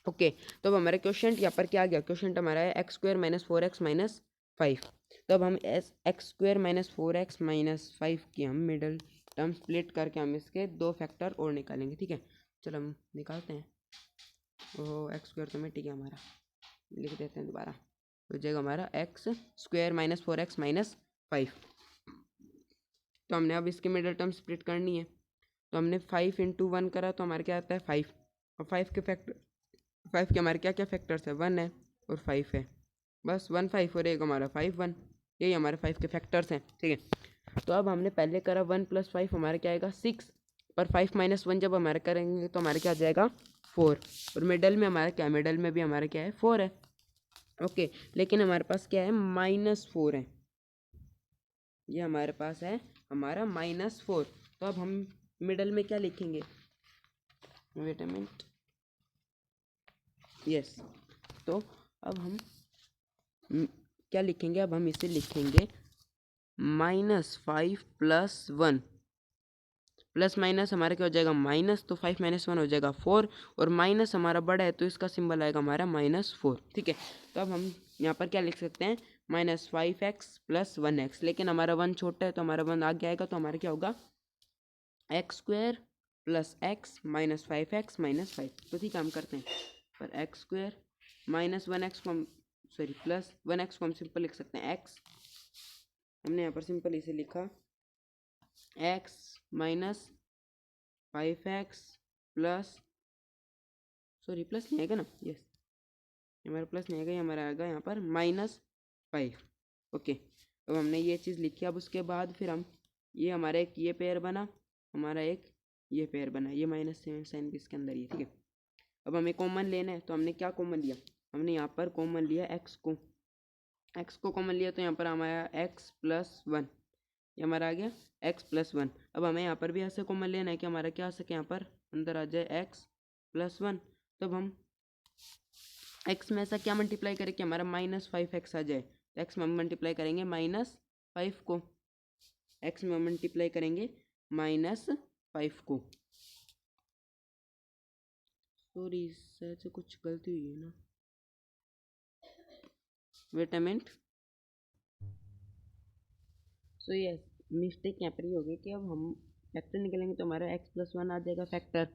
S1: ओके, तो अब हमारा क्वेश्चन यहाँ पर क्या आ गया, क्वेश्चन हमारा है x² -4x -5। तो अब हम x² -4x -5 की हम मिडल टर्म स्प्लिट करके हम इसके 2 फैक्टर और निकालेंगे। ठीक है, चलो हम निकालते हैं। ओह, x² तो मिट गया हमारा, लिख देते हैं दोबारा, हो जाएगा हमारा x² -4x -5। तो हमने अब इसके मिडल टर्म स्प्लिट करनी है। तो हमने 5 इंटू 1 करा तो हमारे क्या आता है 5, और 5 के हमारे क्या क्या फैक्टर्स है, 1 है और 5 है, बस 1 5 और एक हमारा 5 1, यही हमारे 5 के फैक्टर्स हैं। ठीक है, तो अब हमने पहले करा 1 + 5 हमारा क्या आएगा 6, पर 5 - 1 जब हमारे करेंगे तो हमारे क्या आ जाएगा 4, और मिडल में हमारा क्या, मिडल में भी हमारा क्या है 4 है। ओके, लेकिन हमारे पास क्या है -4 है, ये हमारे पास है हमारा -4। तो अब हम मिडल में क्या लिखेंगे, वेट अ मिनट, यस, तो अब हम क्या लिखेंगे, अब हम इसे लिखेंगे -5 + 1, प्लस माइनस हमारा क्या हो जाएगा माइनस, तो 5 - 1 हो जाएगा 4, और माइनस हमारा बड़ा है तो इसका सिंबल आएगा हमारा -4। ठीक है, तो अब हम यहाँ पर क्या लिख सकते हैं, -5x + 1x, लेकिन हमारा 1 छोटा है तो हमारा 1 आगे आएगा, तो हमारा क्या होगा x square plus x minus 5x minus 5। तो ठीक है, हम करते हैं। पर एक्स स्क्वायर माइनस 1x को हम सॉरी प्लस 1x को हम सिंपल लिख सकते हैं एक्स। हमने यहाँ पर सिंपल इसे लिखा x minus 5x plus sorry plus नहीं आएगा ना, यस हमारा प्लस नहीं आएगा, ये हमारा आएगा यहाँ पर -5। ओके, अब हमने ये चीज़ लिखी। अब उसके बाद फिर हम ये हमारा एक ये पेयर बना, हमारा एक ये पेयर बना, ये -7 साइन भी इसके अंदर ही है। ठीक है, अब हमें कॉमन लेना है, तो हमने क्या कॉमन लिया, हमने यहाँ पर कॉमन लिया एक्स को कॉमन लिया, तो यहाँ पर हमारा x+1, ये हमारा आ गया x+1। अब हमें यहाँ पर भी ऐसे कॉमन लेना है कि हमारा क्या आ सके, यहाँ पर अंदर आ जाए x+1। तब हम x में ऐसा क्या मल्टीप्लाई करें कि हमारा -5x आ जाए। तो x में हम मल्टीप्लाई करेंगे -5 को, x में हम मल्टीप्लाई करेंगे -5 को। सॉरी शायद से कुछ गलती हुई है ना, wait a minute. So yes, mistake यहाँ पर ये हो गई कि अब हम फैक्टर निकलेंगे तो हमारा x+1 आ जाएगा फैक्टर,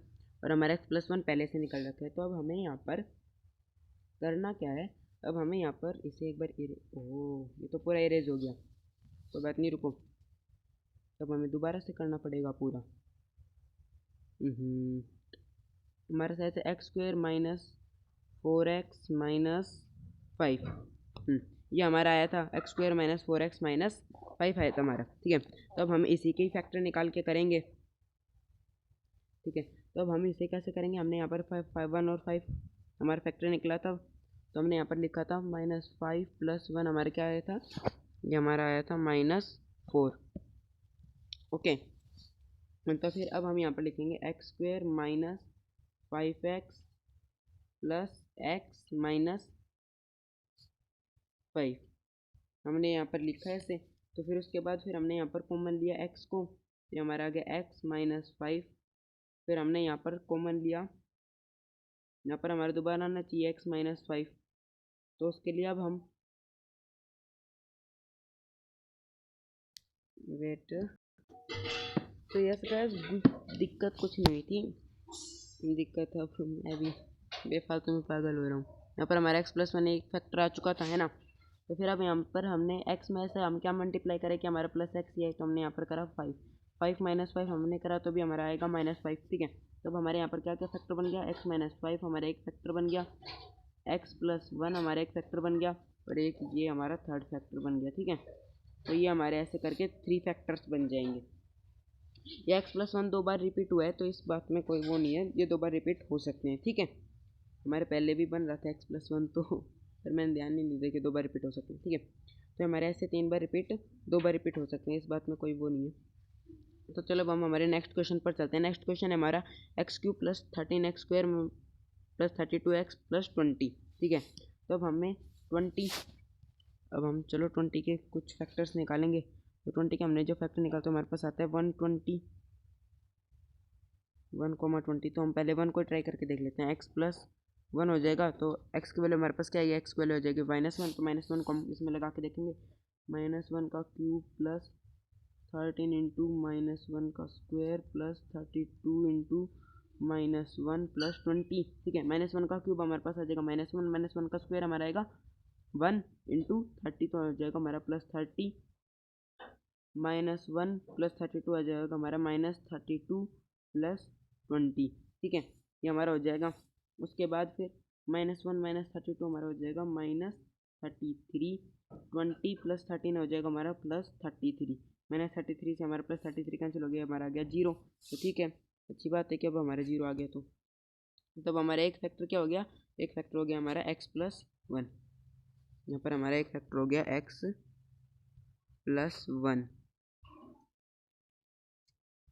S1: और हमारा x+1 पहले से निकल रखा है। तो अब हमें यहाँ पर करना क्या है, अब हमें यहाँ पर इसे एक बार ओह ये तो पूरा इरेज हो गया, तो बात नहीं, रुको, तब हमें दोबारा से करना पड़ेगा पूरा। हमारे साथ है x² माइनस 4x माइनस 5। ये हमारा आया था x² माइनस 4x माइनस 5 आया था हमारा। ठीक है, तो अब हम इसी के ही फैक्टर निकाल के करेंगे। ठीक है, तो अब हम इसे कैसे करेंगे, हमने यहाँ पर 1 और 5 हमारा फैक्टर निकला था, तो हमने यहाँ पर लिखा था -5 + 1 हमारा क्या आया था, ये हमारा आया था -4। ओके, तो फिर अब हम यहाँ पर लिखेंगे x² minus 5x plus x minus 5, हमने यहाँ पर लिखा है इसे। तो फिर उसके बाद फिर हमने यहाँ पर कॉमन लिया x को, ये हमारा आ गया x माइनस 5। फिर हमने यहाँ पर कॉमन लिया, यहाँ पर हमारा दोबारा आना चाहिए x माइनस 5। तो उसके लिए अब हम वेट, तो यस गाइस, दिक्कत कुछ नहीं थी, दिक्कत अब मैं भी बेफालतू में पागल हो रहा हूँ। यहाँ पर हमारा x+1 एक फैक्टर आ चुका था, है ना। तो फिर अब यहाँ पर हमने x में से हम क्या मल्टीप्लाई करें कि हमारा +x ही है, तो हमने यहाँ पर करा 5 माइनस 5 हमने करा, तो भी हमारा आएगा -5। ठीक है, तो हमारे यहाँ पर क्या क्या फैक्टर बन गया, x माइनस 5 हमारा एक फैक्टर बन गया, x+1 हमारा एक फैक्टर बन गया, और एक ये हमारा थर्ड फैक्टर बन गया। ठीक है, तो ये हमारे ऐसे करके 3 फैक्टर्स बन जाएंगे। ये x+1 2 बार रिपीट हुआ है, तो इस बात में कोई वो नहीं है, ये 2 बार रिपीट हो सकते हैं। ठीक है, हमारे पहले भी बन रहा था x+1, तो फिर मैंने ध्यान नहीं दिया कि 2 बार रिपीट हो सकते हैं। ठीक है, तो हमारे ऐसे 3 बार रिपीट 2 बार रिपीट हो सकते हैं, इस बात में कोई वो नहीं है। तो चलो अब हम हमारे नेक्स्ट क्वेश्चन पर चलते हैं। नेक्स्ट क्वेश्चन है हमारा x³ + 13x² + 32x + 20। ठीक है, तो अब हमें 20, अब हम चलो 20 के कुछ फैक्टर्स निकालेंगे। तो 20 के हमने जो फैक्टर निकाला तो हमारे पास आता है 120 1,20। तो हम पहले 1 को ट्राई करके देख लेते हैं, x+1 हो जाएगा, तो x की वैल्यू हमारे पास क्या है, x की वैल्यू हो जाएगी -1। तो -1 को हम इसमें लगा के देखेंगे, -1 का क्यूब प्लस 13 इंटू -1 का स्क्वायर प्लस 32 इंटू -1 प्लस 20। ठीक है, -1 का क्यूब हमारे पास आ जाएगा -1, -1 का स्क्वायर हमारा आएगा 1 इंटू 30, तो आ जाएगा हमारा +30, -1 + 32 आ जाएगा हमारा -32 + 20। ठीक है, ये हमारा हो जाएगा। उसके बाद फिर -1 - 32 हमारा हो जाएगा -33, 20 + 13 हो जाएगा हमारा +33, -33 से हमारा +33 कैंसिल हो गया, हमारा आ गया 0। तो ठीक है, अच्छी बात है कि अब हमारा 0 आ गया। तो तब हमारा एक फैक्टर क्या हो गया, एक फैक्टर हो गया हमारा x+1। यहाँ पर हमारा एक फैक्टर हो गया x+1,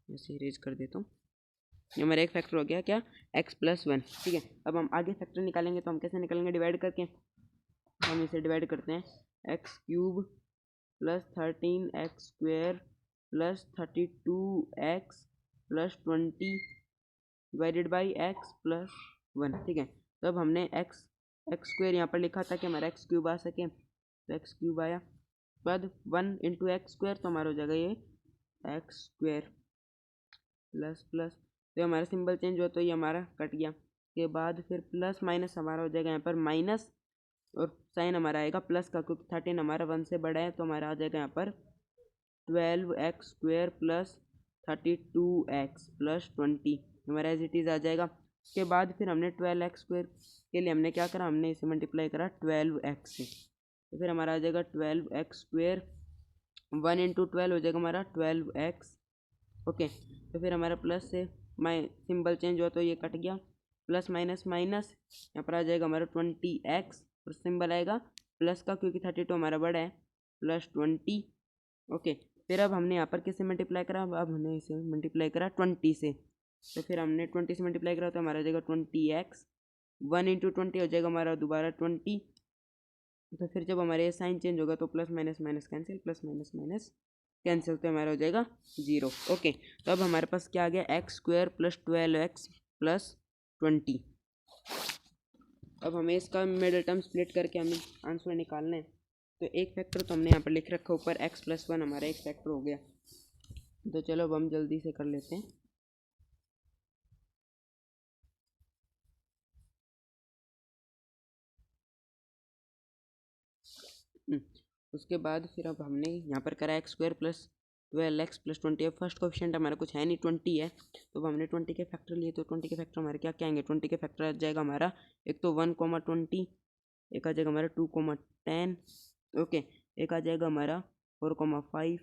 S1: ऐसे इरेज कर देता हूँ। ये हमारा एक फैक्टर हो गया क्या, x+1। ठीक है, अब हम आगे फैक्टर निकालेंगे, तो हम कैसे निकालेंगे, डिवाइड करके। हम इसे डिवाइड करते हैं, x³ + 13x² + 32x + 20 divided by x+1। ठीक है, तो अब हमने x² यहाँ पर लिखा था कि हमारा x³ आ सके, तो x³ आया, बाद 1 × x², तो हमारा हो जाएगा ये x²। प्लस प्लस, तो हमारा सिंबल चेंज हुआ तो ये हमारा कट गया। के बाद फिर प्लस माइनस हमारा हो जाएगा यहाँ पर माइनस, और साइन हमारा आएगा प्लस का, क्योंकि 13 हमारा 1 से बड़ा है, तो हमारा आ जाएगा यहाँ पर 12x² प्लस 32x प्लस 20 हमारा एज इट इज़ आ जाएगा। उसके बाद फिर हमने 12x² के लिए हमने क्या करा, हमने इसे मल्टीप्लाई करा 12x से, तो फिर हमारा आ जाएगा 12x², 1 इंटू 12 हो जाएगा हमारा 12x। ओके, तो फिर हमारा प्लस से सिंबल चेंज हुआ तो ये कट गया, प्लस माइनस माइनस, यहाँ पर आ जाएगा हमारा 20x, और सिंबल आएगा प्लस का, क्योंकि 32 हमारा बड़ा है, प्लस 20। ओके, फिर अब हमने यहाँ पर किससे मल्टीप्लाई करा, अब हमने इसे मल्टीप्लाई करा 20 से, तो फिर हमने 20 से मल्टीप्लाई करा तो हमारा आ जाएगा 20x, 1 इंटू 20 हो जाएगा हमारा दोबारा 20। तो फिर जब हमारे साइन चेंज होगा तो plus minus minus cancel, plus minus minus cancel, तो हमारा हो जाएगा 0। ओके, तो अब हमारे पास क्या आ गया, x² प्लस 12x प्लस 20। अब हमें इसका मिडिल टर्म स्प्लिट करके हमें आंसर निकालना है। तो एक फैक्टर तो हमने यहाँ पर लिख रखा ऊपर, x+1 हमारा एक फैक्टर हो गया। तो चलो अब हम जल्दी से कर लेते हैं। उसके बाद फिर अब हमने यहाँ पर करा x² प्लस 12x प्लस 20। अब फर्स्ट कोएफिशिएंट हमारा कुछ है नहीं, 20 है, तो अब हमने 20 के फैक्टर लिए, तो 20 के फैक्टर हमारे क्या क्या आएंगे, 20 के फैक्टर आ जाएगा हमारा, एक तो 1,20, एक आ जाएगा हमारा 2,10, ओके, एक आ जाएगा हमारा 4,5,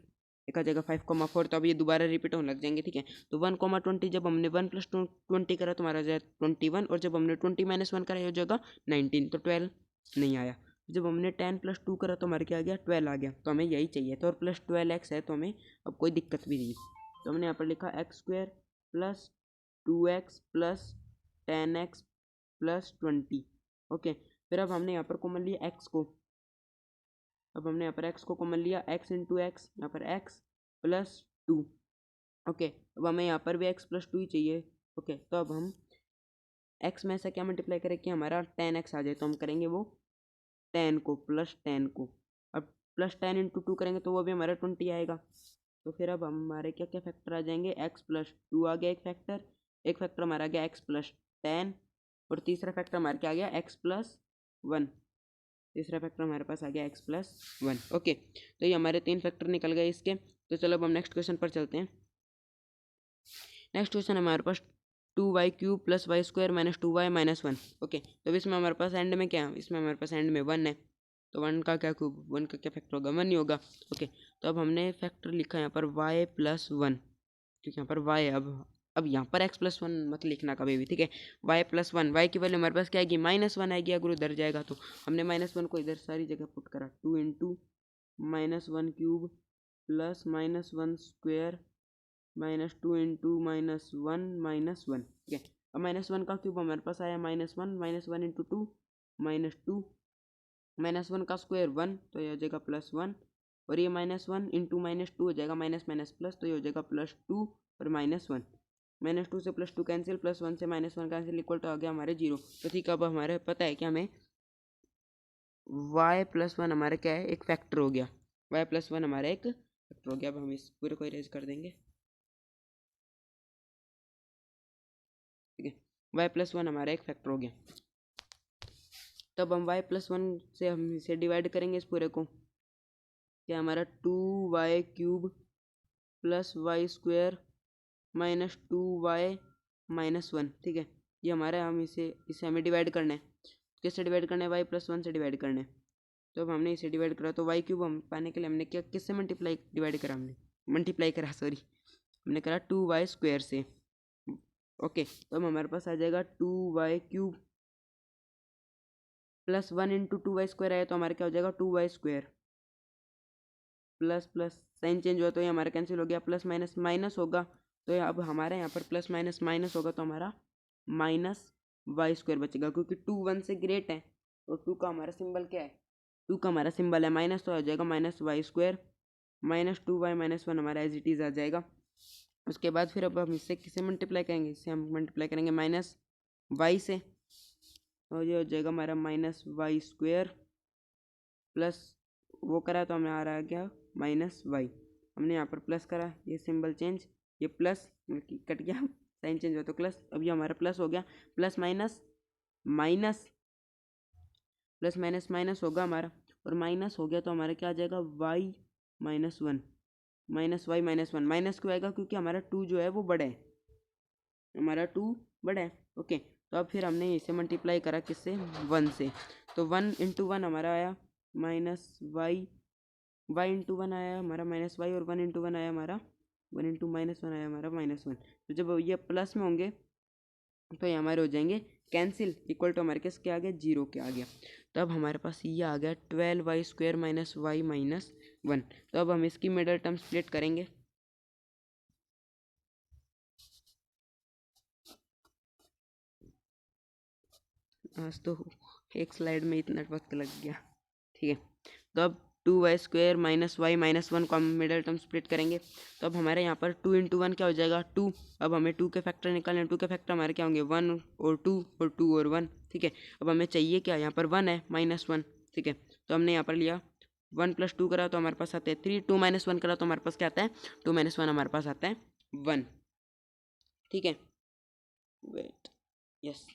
S1: एक आ जाएगा 5,4। तो अब ये दोबारा रिपीट होने लग जाएंगे, ठीक है। तो 1,20 जब हमने 1 प्लस 20 करा तो हमारा आ जाएगा 21, और जब हमने 20 माइनस 1 करा ये हो जाएगा 19, तो 12 नहीं आया। जब हमने 10 प्लस 2 करा तो हमारे क्या आ गया, 12 आ गया, तो हमें यही चाहिए था, और प्लस 12x है तो हमें अब कोई दिक्कत भी नहीं। तो हमने यहाँ पर लिखा x² plus 2x plus 10x plus 20। Okay, फिर अब हमने यहाँ पर कॉमन लिया x को, अब हमने यहाँ पर x को कॉमन लिया, x इंटू एक्स, यहाँ पर x प्लस 2। ओके, अब हमें यहाँ पर भी x प्लस 2 ही चाहिए। ओके, तो अब हम x में ऐसा क्या मल्टीप्लाई करें कि हमारा 10x आ जाए, तो हम करेंगे वो 10 को प्लस 10 को, अब प्लस 10 इंटू 2 करेंगे तो वो भी हमारा 20 आएगा। तो फिर अब हमारे क्या क्या फैक्टर आ जाएंगे, x+2 आ गया एक फैक्टर हमारा आ गया x+10, और तीसरा फैक्टर हमारे क्या आ गया x+1, तीसरा फैक्टर हमारे पास आ गया x+1। ओके, तो ये हमारे 3 फैक्टर निकल गए इसके। तो चलो अब हम नेक्स्ट क्वेश्चन पर चलते हैं। नेक्स्ट क्वेश्चन हमारे पास 2y³ plus y² minus 2y minus 1। Okay, तो इसमें हमारे पास एंड में क्या है, इसमें हमारे पास एंड में 1 है, तो 1 का क्या क्यूब, 1 का क्या फैक्टर होगा, 1 ही होगा। ओके, तो अब हमने फैक्टर लिखा है यहाँ पर y+1, क्योंकि यहाँ पर y है। अब यहाँ पर x+1 मत लिखना कभी भी, ठीक है। y+1, y की वैल्यू हमारे पास क्या आएगी, -1 आएगी, अगर उधर जाएगा तो हमने -1 को इधर सारी जगह पुट करा, 2 इंटू -1³ प्लस -1² -2 इंटू -1 ठीक है। अब -1 का क्यूब हमारे पास आया -1 इंटू 2 -2, -1 का स्क्वायर 1, तो ये हो जाएगा +1, और ये -1 इंटू -2 हो जाएगा माइनस माइनस प्लस, तो ये हो जाएगा +2 और -1, -2 से +2 कैंसिल, +1 से -1 कैंसिल, इक्वल तो आ गया हमारे 0। तो ठीक है, अब हमारे पता है कि हमें y+1 हमारे क्या है, एक फैक्टर हो गया, y+1 हमारा एक फैक्टर हो गया। अब हम इस पूरे को इरेज कर देंगे, ठीक है, y+1 हमारा एक फैक्टर हो गया। तब हम y+1 से हम इसे डिवाइड करेंगे इस पूरे को, क्या हमारा 2y³ plus y² minus 2y minus 1, ठीक है। ये हमारा, हम इसे हमें डिवाइड करना है, किससे डिवाइड करना है, y+1 से डिवाइड करना है। तो अब हमने इसे डिवाइड करा, तो y³ हम पाने के लिए हमने क्या, किससे डिवाइड करा, हमने मल्टीप्लाई करा, सॉरी, हमने करा 2y² से। ओके, तो अब हमारे पास आ जाएगा 2y³ प्लस 1 इंटू 2y² आया, तो हमारा क्या हो जाएगा 2y² plus plus, sign change हुआ तो ये हमारा कैंसिल हो गया, प्लस माइनस माइनस होगा, तो अब हमारे यहाँ पर प्लस माइनस माइनस होगा, तो हमारा -y² बचेगा, क्योंकि 2 1 से ग्रेट है, और 2 का हमारा सिंबल क्या है, 2 का हमारा सिंबल है माइनस, तो आ जाएगा -y² -2y माइनस 1 हमारा एज इट इज़ आ जाएगा। उसके बाद फिर अब हम इससे किसे मल्टीप्लाई करेंगे, इससे हम मल्टीप्लाई करेंगे -y से, और ये हो जाएगा हमारा -y² प्लस वो करा तो हमें आ रहा है क्या, -y, हमने यहाँ पर प्लस करा, ये सिंबल चेंज, ये प्लस कट गया, साइन चेंज हुआ तो प्लस, अब ये हमारा प्लस हो गया, plus minus minus, plus minus minus होगा हमारा, और माइनस हो गया तो हमारा क्या आ जाएगा, Y minus one, minus Y minus one. Minus क्यों आएगा, क्योंकि हमारा टू जो है वो बड़ा है, हमारा टू बड़ा है। ओके, तो अब फिर हमने इसे मल्टीप्लाई करा किससे, वन से, तो वन इंटू वन हमारा आया minus Y, Y into one आया हमारा माइनस वाई, और वन इंटू वन आया हमारा, वन इंटू माइनस वन आया हमारा माइनस वन। तो जब ये प्लस में होंगे तो ये हमारे हो जाएंगे कैंसिल, इक्वल टू हमारे पास क्या आ गया, जीरो के आ गया। तो अब हमारे पास ये आ गया 12y² minus Y minus one. तो अब हम इसकी मिडल टर्म स्प्लिट करेंगे। आज तो एक स्लाइड में इतना वक्त लग गया। ठीक है, तो अब 2y² minus Y minus one को हम मिडल टर्म स्प्लिट करेंगे। तो अब हमारे यहाँ पर 2 इंटू वन क्या हो जाएगा, 2। अब हमें 2 के फैक्टर निकालने हैं, 2 के फैक्टर हमारे क्या होंगे, 1 और 2 और 2 और 1। ठीक है, अब हमें चाहिए क्या, यहाँ पर 1 है माइनस वन। ठीक है, तो हमने यहाँ पर लिया 1 + 2 करा तो हमारे पास आता है 3, 2 - 1 करा तो हमारे पास क्या आता है, 2 - 1 हमारे पास आता है 1। ठीक है, वेट, यस,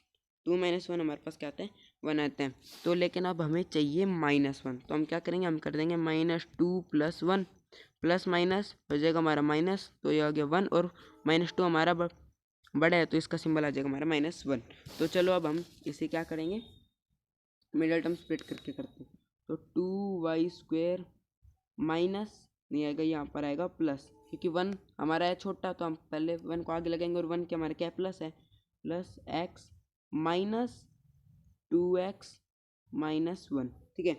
S1: 2 - 1 हमारे पास क्या आता है, 1 आता है। तो लेकिन अब हमें चाहिए -1, तो हम क्या करेंगे, हम कर देंगे -2 + 1, प्लस माइनस हो जाएगा हमारा माइनस, तो ये आ गया 1, और -2 हमारा बड़ा है तो इसका सिंबल आ जाएगा हमारा -1। तो चलो अब हम इसे क्या करेंगे, मिडल टर्म स्प्लिट करके करते हैं। तो 2y² माइनस नहीं आएगा, यहाँ पर आएगा प्लस, क्योंकि 1 हमारा है छोटा तो हम पहले 1 को आगे लगाएंगे, और 1 के हमारे क्या प्लस है, plus x minus 2x minus 1। ठीक है,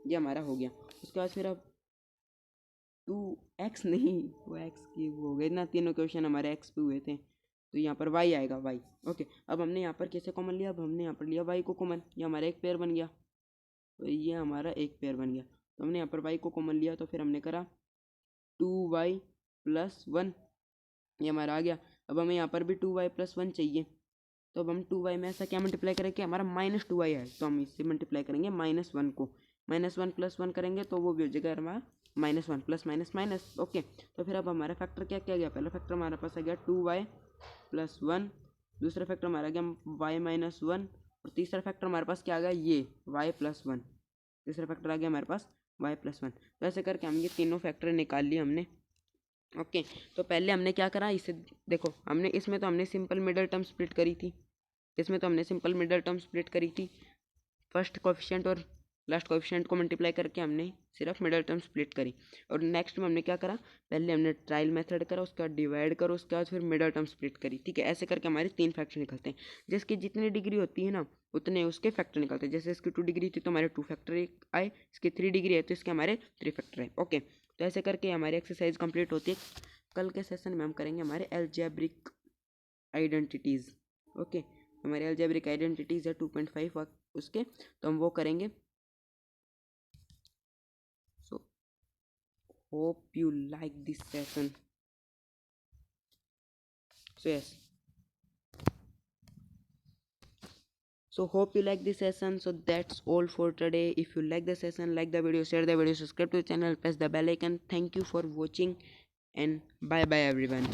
S1: ये हमारा हो गया। उसके बाद फिर अब 2x नहीं, वो x की वो हो गए ना, तीनों क्वेश्चन हमारे x पे हुए थे, तो यहाँ पर y आएगा, y। ओके, अब हमने यहाँ पर कैसे कॉमन लिया, अब हमने यहाँ पर लिया y को कॉमन, ये हमारा एक पेयर बन गया, तो ये हमारा एक पेयर बन गया। तो हमने यहाँ पर y को कॉमन लिया, तो फिर हमने करा 2y + 1, ये हमारा आ गया। अब हमें यहाँ पर भी 2y + 1 चाहिए, तो अब हम 2y में ऐसा क्या मल्टीप्लाई करेंगे, हमारा -2y है, तो हम इससे मल्टीप्लाई करेंगे -1 को, -1 + 1 करेंगे तो वो भी हो जाएगा हमारा -1 प्लस माइनस माइनस। ओके, तो फिर अब हमारा फैक्टर क्या क्या गया, पहला फैक्टर हमारे पास आ गया 2y + 1, दूसरा फैक्टर हमारा गया y - 1, और तीसरा फैक्टर हमारे पास क्या आ गया, ये y + 1, तीसरा फैक्टर आ गया हमारे पास y + 1। तो ऐसे करके हम ये तीनों फैक्टर निकाल लिए हमने। ओके, तो पहले हमने क्या करा, इसे देखो, हमने इसमें तो हमने सिंपल मिडल टर्म स्प्लिट करी थी, इसमें तो हमने सिंपल मिडल टर्म स्प्लिट करी थी, फर्स्ट कोफिशिएंट और लास्ट कोफिशिएंट को मल्टीप्लाई करके हमने सिर्फ मिडल टर्म स्प्लिट करी। और नेक्स्ट में हमने क्या करा, पहले हमने ट्रायल मेथड करा, उसके बाद डिवाइड करो, उसके बाद फिर मिडल टर्म स्प्लिट करी। ठीक है, ऐसे करके हमारे 3 फैक्टर निकलते हैं, जिसकी जितनी डिग्री होती है ना उतने उसके फैक्टर निकलते हैं। जैसे इसकी 2 डिग्री थी तो हमारे 2 फैक्टर आए, इसकी 3 डिग्री है तो इसके हमारे 3 फैक्टर आए। ओके, तो ऐसे करके हमारी एक्सरसाइज कंप्लीट होती है। कल के सेशन में हम करेंगे हमारे अलजेब्रिक आइडेंटिटीज़। ओके, हमारे अलजेब्रिक आइडेंटिटीज़ है 2.5 उसके, तो हम वो करेंगे। So hope you like this session. So yes, so hope you like this session. So that's all for today. If you like the session, like the video, share the video, subscribe to the channel, press the bell icon. Thank you for watching, and bye bye everyone.